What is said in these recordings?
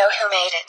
know who made it.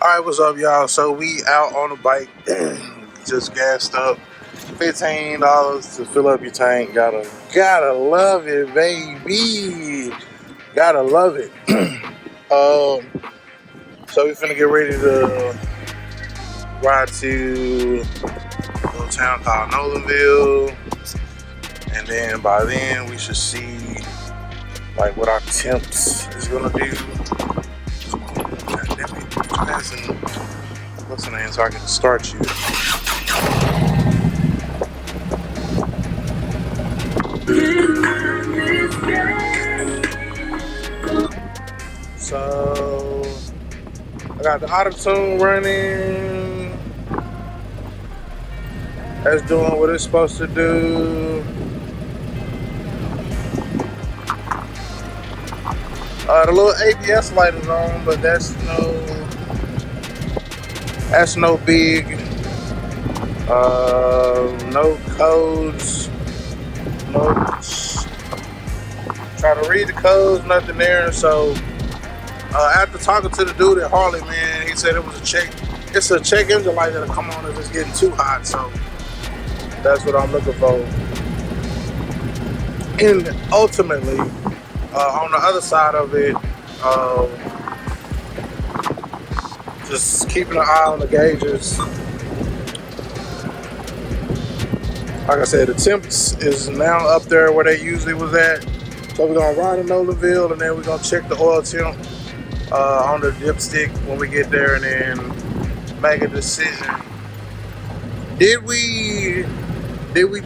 Alright, what's up, y'all? So we out on the bike, just gassed up. $15 to fill up your tank. Gotta love it, baby. Gotta love it. So we finna get ready to ride to a little town called Nolanville, and then by then we should see like what our temps is gonna do. God damn it, passing. What's the name so I can start you? So I got the auto-tune running. That's doing what it's supposed to do. The little ABS light is on, but that's no big. No codes. No. Try to read the codes, nothing there. So after talking to the dude at Harley, man, he said it was a check. It's a check engine light that'll come on if it's getting too hot. So that's what I'm looking for. And ultimately, on the other side of it, just keeping an eye on the gauges. Like I said, the temps is now up there where they usually was at. So we're gonna ride to Nolanville, and then we're gonna check the oil temp on the dipstick when we get there, and then make a decision. Did we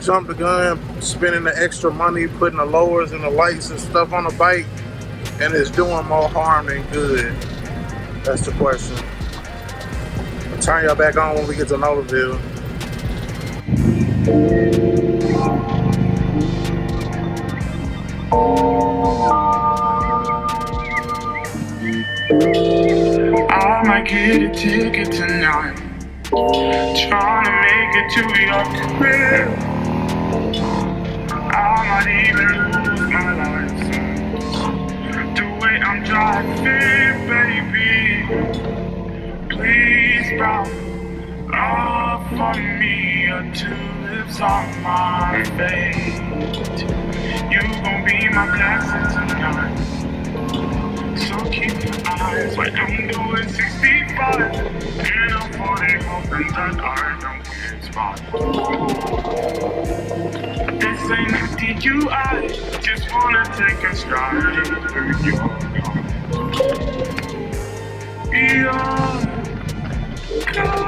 jump the gun, spending the extra money, putting the lowers and the lights and stuff on the bike, and it's doing more harm than good? That's the question. I'll turn y'all back on when we get to Nolanville. I might get a ticket tonight, trying to make it to your crib. I might even lose my license, the way I'm driving, baby. Please stop off for me, your tulips on my face. You gon' be my blessing tonight, so keep your eyes when I'm doing 65 and I'm 40, hoping that I don't get spotted. This ain't a DUI, just wanna take a stride through your car. Your car.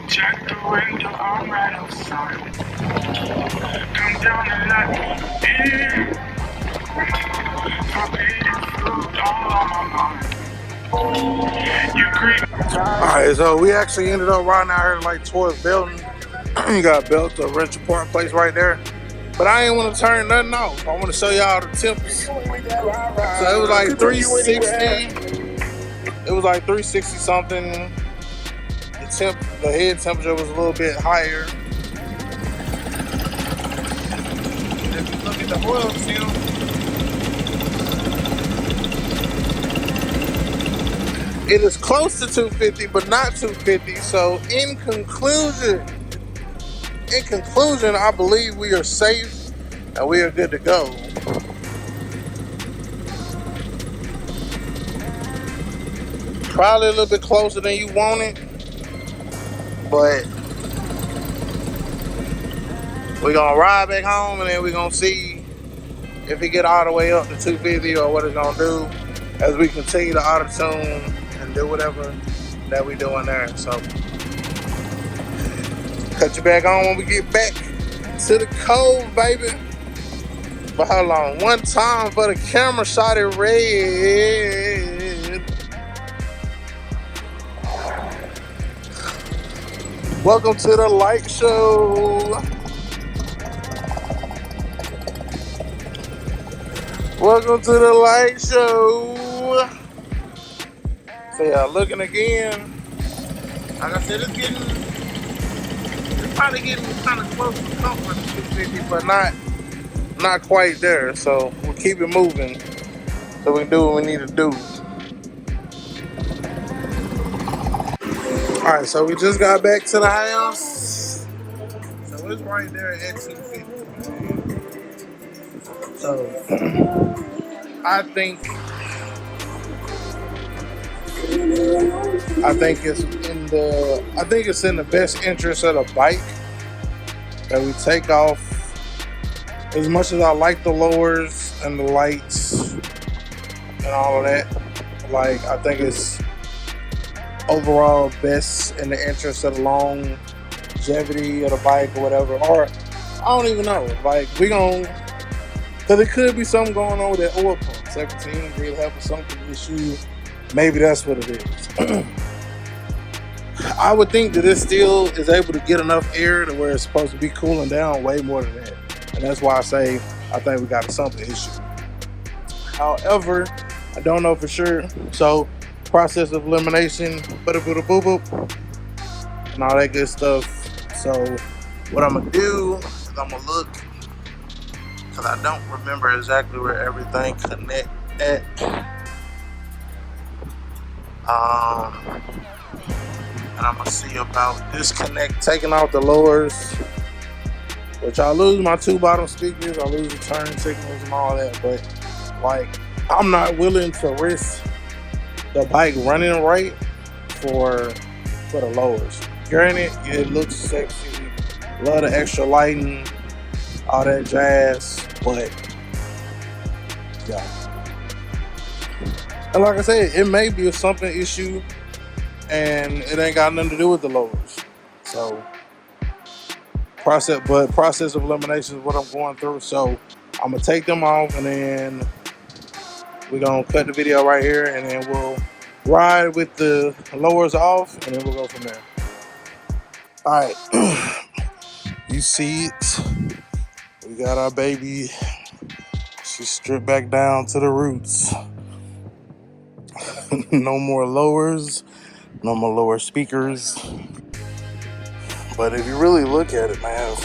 Check the window, I'm right outside. Come down and let me in. Forbidden fruit all on my mind. You creep. Alright, so we actually ended up riding out here like towards Belton. You got Belton, rental park place right there. But I ain't want to turn nothing off. I want to show y'all the temps. So it was like 360. It was like 360 something. The head temperature was a little bit higher. If you look at the oil temp, it is close to 250, but not 250. So in conclusion, I believe we are safe and we are good to go. Probably a little bit closer than you want it, but We're gonna ride back home and then we're gonna see if it get all the way up to 250 or what it's gonna do as we continue to auto tune and do whatever that we doing there. So cut you back on when we get back to the cove, baby. But how long? One time for the camera shot it red. Welcome to the light show. Welcome to the light show. So yeah, looking again. Like I said, it's probably getting kind of close to comfort 250, but not quite there. So we'll keep it moving so we can do what we need to do. All right, so we just got back to the house. So it's right there at 250, man. So I think it's in the best interest of the bike that we take off. As much as I like the lowers and the lights and all of that, like I think it's overall best in the interest of the longevity of the bike or whatever. Or I don't even know. Like we gon' cause it could be something going on with that oil pump. 17 really having something issue. Maybe that's what it is. I would think that it still is able to get enough air to where it's supposed to be cooling down way more than that. And that's why I say I think we got a something issue. However, I don't know for sure. So process of elimination, boop boop, and all that good stuff. So what I'm gonna do is I'm gonna look because I don't remember exactly where everything connect at. And I'm gonna see about disconnect, taking out the lowers, which I lose my two bottom speakers, I lose the turn signals and all that. But like, I'm not willing to risk the bike running right for the lowers. Granted, it looks sexy, love the extra lighting, all that jazz, but yeah. And like I said, it may be a something issue and it ain't got nothing to do with the lowers. So process of elimination is what I'm going through. So I'm gonna take them off and then we're gonna cut the video right here and then we'll ride with the lowers off and then we'll go from there. Alright. You see it. We got our baby. She's stripped back down to the roots. No more lowers, no more lower speakers. But if you really look at it, man,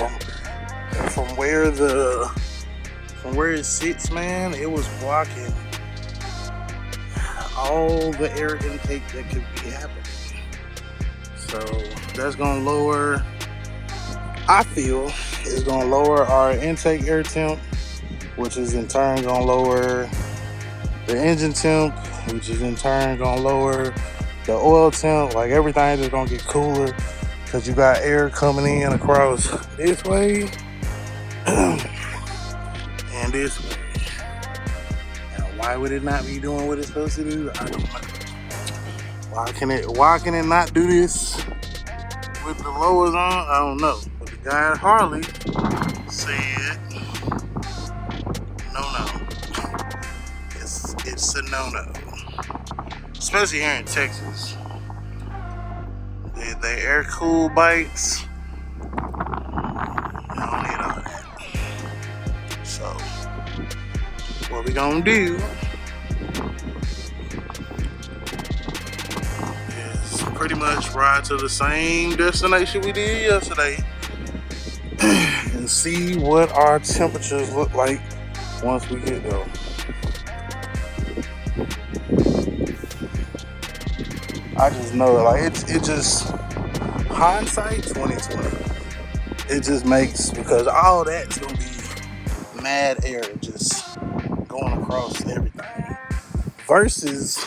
from where it sits, man, it was blocking all the air intake that could be happening. So that's gonna lower, I feel, it's gonna lower our intake air temp, which is in turn gonna lower the engine temp, which is in turn gonna lower the oil temp. Like everything is gonna get cooler because you got air coming in across this way and this way. Now, why would it not be doing what it's supposed to do? I don't know. Why can it not do this with the lowers on? I don't know. But the guy at Harley said no. It's a no. Especially here in Texas. The air cool bikes, I don't need all that. So what we gonna do is pretty much ride to the same destination we did yesterday and see what our temperatures look like once we get there. I just know, like it just hindsight 2020. It just makes, because all that's gonna be mad air just going across everything. Versus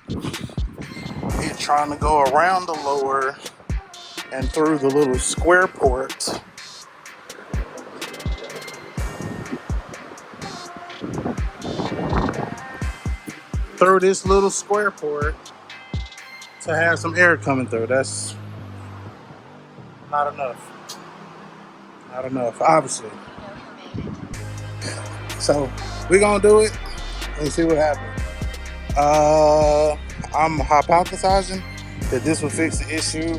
it trying to go around the lower and through the little square port through this little square port to have some air coming through. That's not enough. Not enough, obviously. So we're gonna do it and see what happens. I'm hypothesizing that this will fix the issue.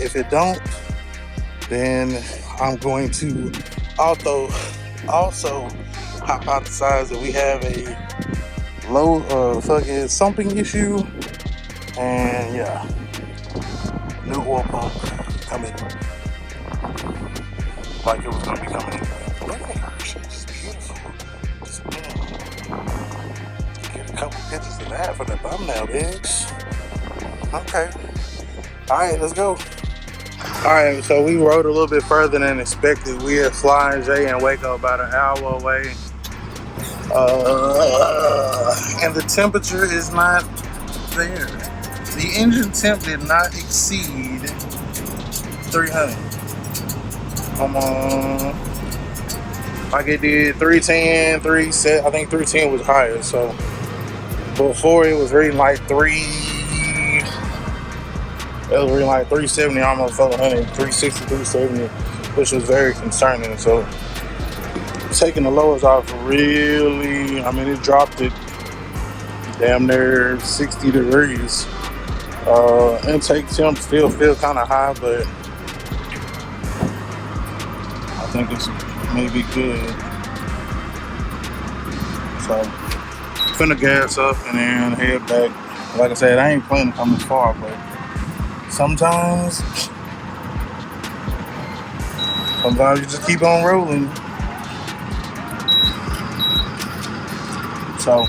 If it don't, then I'm going to also hypothesize that we have a low fucking sumping issue, and yeah, new oil pump coming like it was gonna be coming in. Look at her, she's beautiful. Just, get a couple pictures of that for the thumbnail, bitch. Okay. Alright, let's go. Alright, so we rode a little bit further than expected. We are flying Jay and Waco about an hour away. And the temperature is not there. The engine temp did not exceed 300. Come on. Like it did 310, 3 I think 310 was higher. So before it was reading like 370, almost 400, 360, 370, which was very concerning. So taking the lowers off really, I mean, it dropped it damn near 60 degrees. Intake temp still feel kind of high, but I think it's maybe good. So finna gas up and then head back. Like I said, I ain't planning to come this far, but sometimes you just keep on rolling. So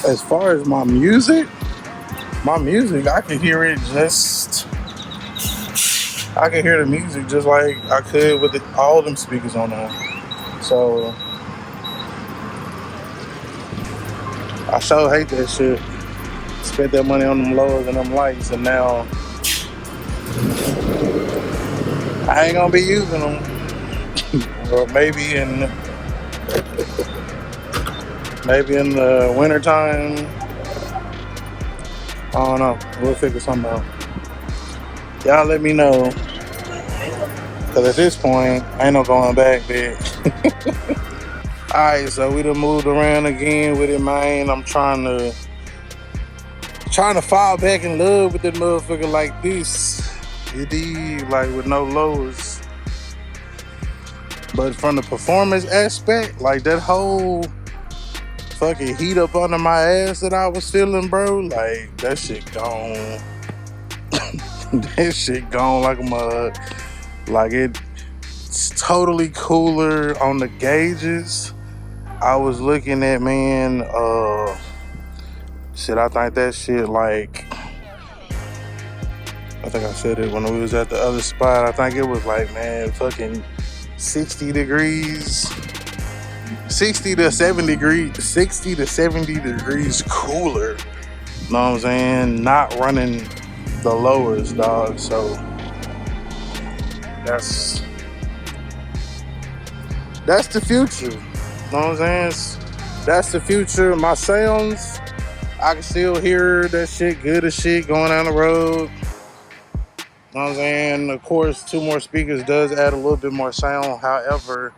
as far as my music, I can hear it I can hear the music just like I could with all them speakers on there. So I sure hate that shit. Spent that money on them lowers and them lights, and now I ain't gonna be using them. Or maybe in the winter time. I don't know. We'll figure something out. Y'all let me know. Cause at this point, ain't no going back, bitch. Alright, so we done moved around again with it, man. I'm trying to fall back in love with that motherfucker like this. You dig? Like with no lows. But from the performance aspect, like that whole fucking heat up under my ass that I was feeling, bro, like that shit gone. That shit gone like a mug. Like it's totally cooler on the gauges. I was looking at, man, I think that shit, like, I think I said it when we was at the other spot. I think it was like, man, fucking 60 degrees, 60 to 70 degrees cooler. You know what I'm saying? Not running the lowers, dog. So that's the future. You know what I'm saying? That's the future. My sounds, I can still hear that shit good as shit going down the road. You know what I'm saying? Of course, 2 more speakers does add a little bit more sound. However,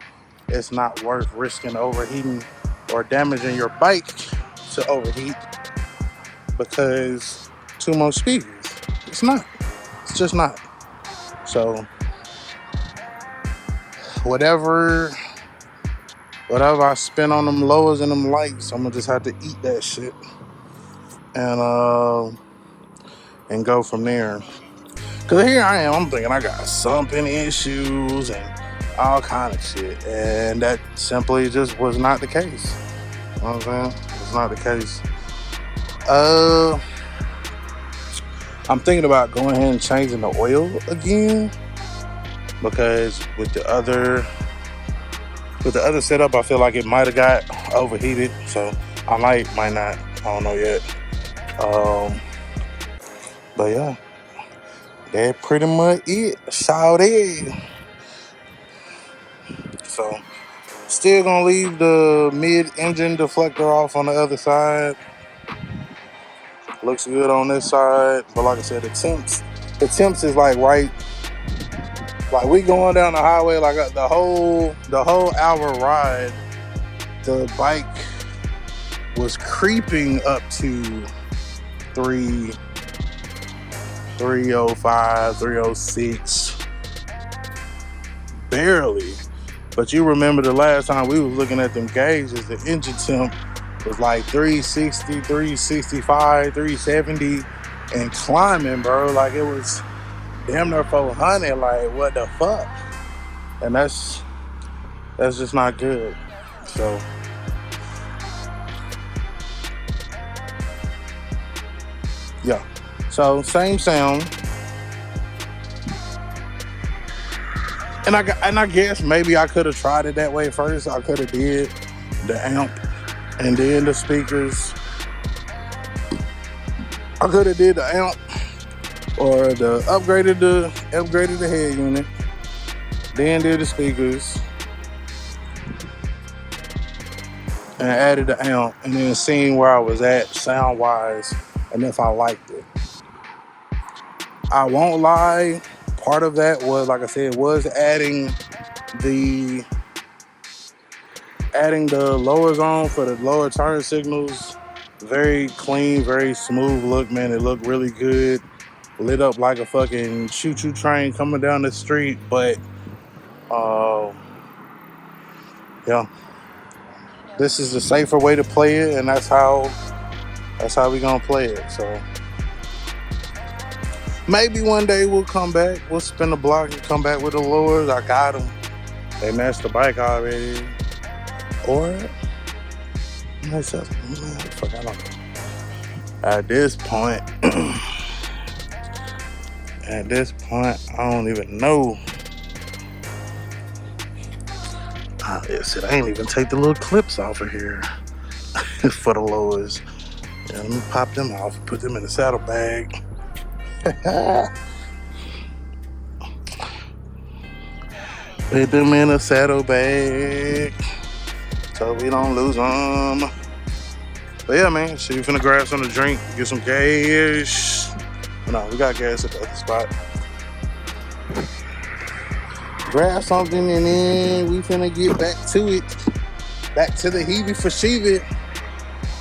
it's not worth risking overheating or damaging your bike to overheat because 2 more speakers. It's not. It's just not. So whatever I spend on them lowers and them lights, I'm gonna just have to eat that shit and go from there. Cause here I am, I'm thinking I got sumping issues and all kind of shit, and that simply just was not the case. You know what I'm saying? It's not the case. I'm thinking about going ahead and changing the oil again because with the other setup, I feel like it might have got overheated, so I might not. I don't know yet. But yeah, that's pretty much it. Shout it. So Still gonna leave the mid-engine deflector off on the other side. Looks good on this side, but like I said, the temps is like right, like we going down the highway, like the whole hour ride, the bike was creeping up to 3 305, 306, barely. But you remember the last time we was looking at them gauges, the engine temp was like 360, 365, 370 and climbing, bro. Like it was damn near 400. Like what the fuck? And that's just not good. So yeah. So same sound. And I guess maybe I could have tried it that way first. I could have did the amp and then the speakers. I could have did the amp or the upgraded the head unit, then did the speakers and added the amp, and then seeing where I was at sound wise and if I liked it. I won't lie, part of that was, like I said, was the adding the lowers on for the lower turn signals. Very clean, very smooth look, man. It looked really good. Lit up like a fucking choo-choo train coming down the street, but uh, yeah, this is the safer way to play it, and that's how we gonna play it. So maybe one day we'll come back, we'll spin the block and come back with the lowers. I got them. They matched the bike already. Or myself, fuck, I don't know. At this point, I don't even know. Yes, I ain't even take the little clips off of here for the lowers. Yeah, let me pop them off and put them in the saddlebag. Put them in a saddlebag so we don't lose them. But yeah, man, so you finna grab something to drink, get some gas. No, we got gas at the other spot. Grab something and then we finna get back to it. Back to the heebie for sheebie.